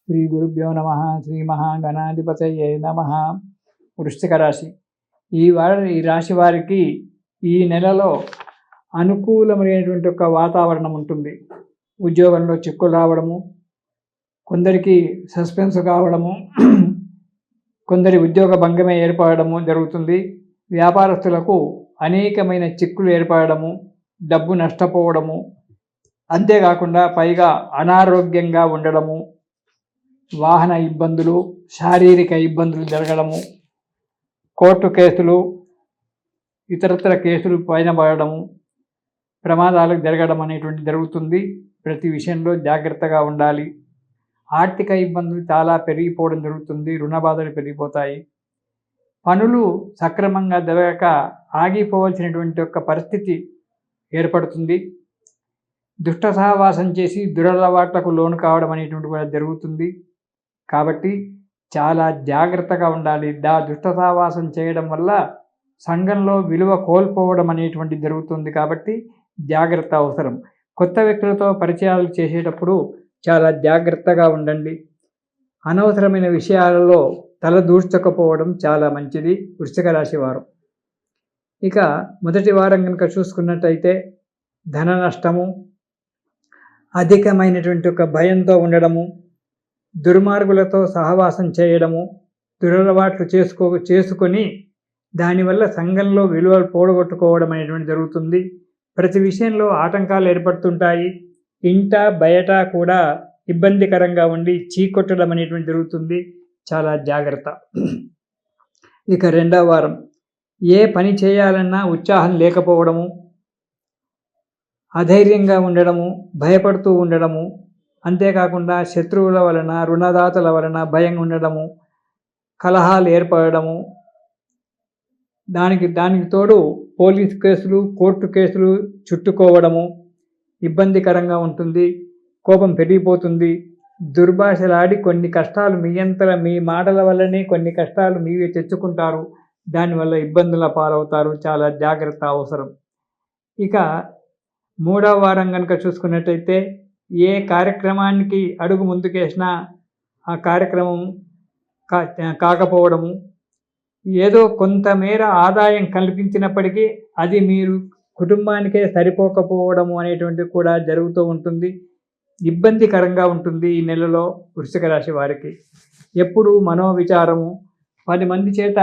శ్రీ గురుభ్యో నమ. శ్రీ మహాగణాధిపతయే నమ. వృశ్చిక రాశి. ఈ రాశి వారికి ఈ నెలలో అనుకూలమైనటువంటి ఒక వాతావరణం ఉంటుంది. ఉద్యోగంలో చిక్కులు రావడము, కొందరికి సస్పెన్స్ కావడము, కొందరి ఉద్యోగ భంగమే ఏర్పడము జరుగుతుంది. వ్యాపారస్తులకు అనేకమైన చిక్కులు ఏర్పడము, డబ్బు నష్టపోవడము, అంతేకాకుండా పైగా అనారోగ్యంగా ఉండడము, వాహన ఇబ్బందులు, శారీరక ఇబ్బందులు జరగడము, కోర్టు కేసులు, ఇతరత్ర కేసులు పైన పడడము, ప్రమాదాలకు జరగడం అనేటువంటి జరుగుతుంది. ప్రతి విషయంలో జాగ్రత్తగా ఉండాలి. ఆర్థిక ఇబ్బందులు చాలా పెరిగిపోవడం జరుగుతుంది. రుణ బాధలు పెరిగిపోతాయి. పనులు సక్రమంగా జరగక ఆగిపోవాల్సినటువంటి ఒక పరిస్థితి ఏర్పడుతుంది. దుష్ట సహవాసం చేసి దురలవాట్లకు లోను కావడం అనేటువంటి కూడా జరుగుతుంది. కాబట్టి చాలా జాగ్రత్తగా ఉండాలి. దుష్ట సహవాసం చేయడం వల్ల సంఘంలో విలువ కోల్పోవడం అనేటువంటి జరుగుతుంది. కాబట్టి జాగ్రత్త అవసరం. కొత్త వ్యక్తులతో పరిచయాలు చేసేటప్పుడు చాలా జాగ్రత్తగా ఉండండి. అనవసరమైన విషయాలలో తల దూర్చకపోవడం చాలా మంచిది వృశ్చిక రాశి వారు. ఇక మొదటి వారం కనుక చూసుకున్నట్టయితే ధన నష్టము, అధికమైనటువంటి ఒక భయంతో ఉండడము, దుర్మార్గులతో సహవాసం చేయడము, దురలవాట్లు చేసుకొని దానివల్ల సంఘంలో విలువలు పోడగొట్టుకోవడం అనేటువంటి జరుగుతుంది. ప్రతి విషయంలో ఆటంకాలు ఏర్పడుతుంటాయి. ఇంట బయట కూడా ఇబ్బందికరంగా ఉండి చీకొట్టడం అనేటువంటి జరుగుతుంది. చాలా జాగ్రత్త. ఇక రెండవ వారం ఏ పని చేయాలన్నా ఉత్సాహం లేకపోవడము, అధైర్యంగా ఉండడము, భయపడుతూ ఉండడము, అంతేకాకుండా శత్రువుల వలన, రుణదాతల వలన భయం ఉండడము, కలహాలు ఏర్పడము, దానికి తోడు పోలీస్ కేసులు, కోర్టు కేసులు చుట్టుకోవడము ఇబ్బందికరంగా ఉంటుంది. కోపం పెరిగిపోతుంది. దుర్భాషలాడి కొన్ని కష్టాలు మీ మాటల వల్లనే కొన్ని కష్టాలు మీవే తెచ్చుకుంటారు. దానివల్ల ఇబ్బందుల పాలవుతారు. చాలా జాగ్రత్త అవసరం. ఇక మూడవ వారం కనుక చూసుకున్నట్టయితే ఏ కార్యక్రమానికి అడుగు ముందుకేసినా ఆ కార్యక్రమం కాకపోవడము, ఏదో కొంతమేర ఆదాయం కల్పించినప్పటికీ అది మీరు కుటుంబానికే సరిపోకపోవడము అనేటువంటి కూడా జరుగుతూ ఉంటుంది. ఇబ్బందికరంగా ఉంటుంది ఈ నెలలో వృశ్చిక రాశి వారికి. ఎప్పుడు మనోవిచారము, 10 మంది చేత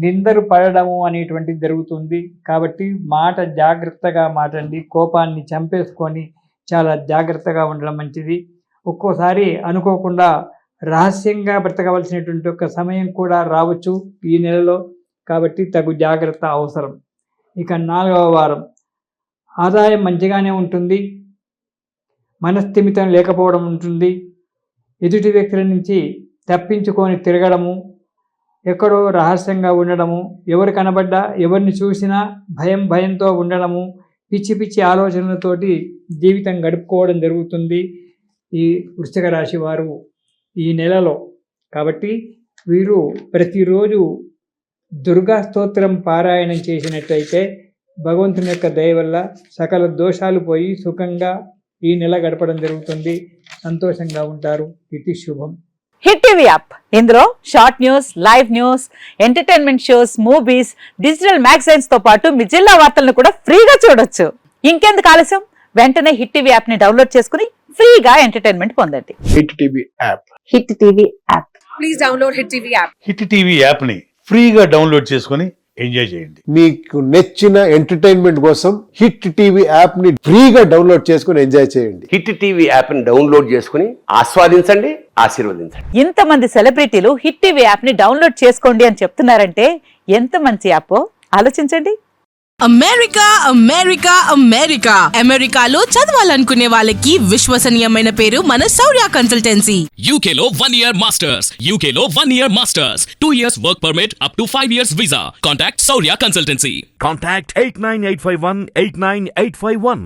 నిందలు పడడము అనేటువంటిది జరుగుతుంది. కాబట్టి మాట జాగ్రత్తగా మాటండి. కోపాన్ని చంపేసుకొని చాలా జాగ్రత్తగా ఉండడం మంచిది. ఒక్కోసారి అనుకోకుండా రహస్యంగా బ్రతకవలసినటువంటి ఒక సమయం కూడా రావచ్చు ఈ నెలలో. కాబట్టి తగు జాగ్రత్త అవసరం. ఇక 4వ వారం ఆదాయం మంచిగానే ఉంటుంది. మనస్థిమితం లేకపోవడం ఉంటుంది. ఎదుటి వ్యక్తుల నుంచి తప్పించుకొని తిరగడము, ఎక్కడో రహస్యంగా ఉండడము, ఎవరు కనబడ్డా ఎవరిని చూసినా భయంతో ఉండడము, పిచ్చి ఆలోచనలతోటి జీవితం గడుపుకోవడం జరుగుతుంది ఈ వృశ్చిక రాశి వారు ఈ నెలలో. కాబట్టి వీరు ప్రతిరోజు దుర్గా స్తోత్రం పారాయణం చేసినట్లయితే భగవంతుని యొక్క దయ వల్ల సకల దోషాలు పోయి సుఖంగా ఈ నెల గడపడం జరుగుతుంది. సంతోషంగా ఉంటారు. ఇది శుభం. హిట్ టీవీ యాప్, ఇందులో short news, live news, entertainment shows, movies, digital magazines తో పాటు మీ జిల్లా వార్తలను కూడా ఫ్రీగా చూడొచ్చు. ఇంకెందుకు ఆలస్యం? వెంటనే హిట్ టీవీ యాప్ ని డౌన్లోడ్ చేసుకుని ఫ్రీగా ఎంటర్టైన్మెంట్ పొందండి. Hit TV app. Hit TV app. Please download hit TV app. Hit TV app ని ఫ్రీగా డౌన్లోడ్ చేసుకుని ఎంజాయ్ చేయండి. మీకు నచ్చిన ఎంటర్టైన్మెంట్ కోసం హిట్ టీవీ యాప్ ని ఫ్రీగా డౌన్లోడ్ చేసుకుని ఎంజాయ్ చేయండి. హిట్ టీవీ యాప్ ని డౌన్లోడ్ చేసుకుని ఆస్వాదించండి, ఆశీర్వదించండి. ఇంతమంది సెలబ్రిటీలు హిట్ టీవీ యాప్ ని డౌన్లోడ్ చేసుకోండి అని చెప్తున్నారంటే ఎంత మంచి యాప్ ఆలోచించండి. అమెరికా అమెరికా అమెరికా అమెరికాలో చదవాలనుకునే వాళ్ళకి విశ్వసనీయమైన పేరు మన శౌర్య కన్సల్టెన్సీ. UK లో 1 year masters, UK లో 1 year masters, 2 years work permit up to 5 years visa. Contact Saurya Consultancy. Contact 89851 89851.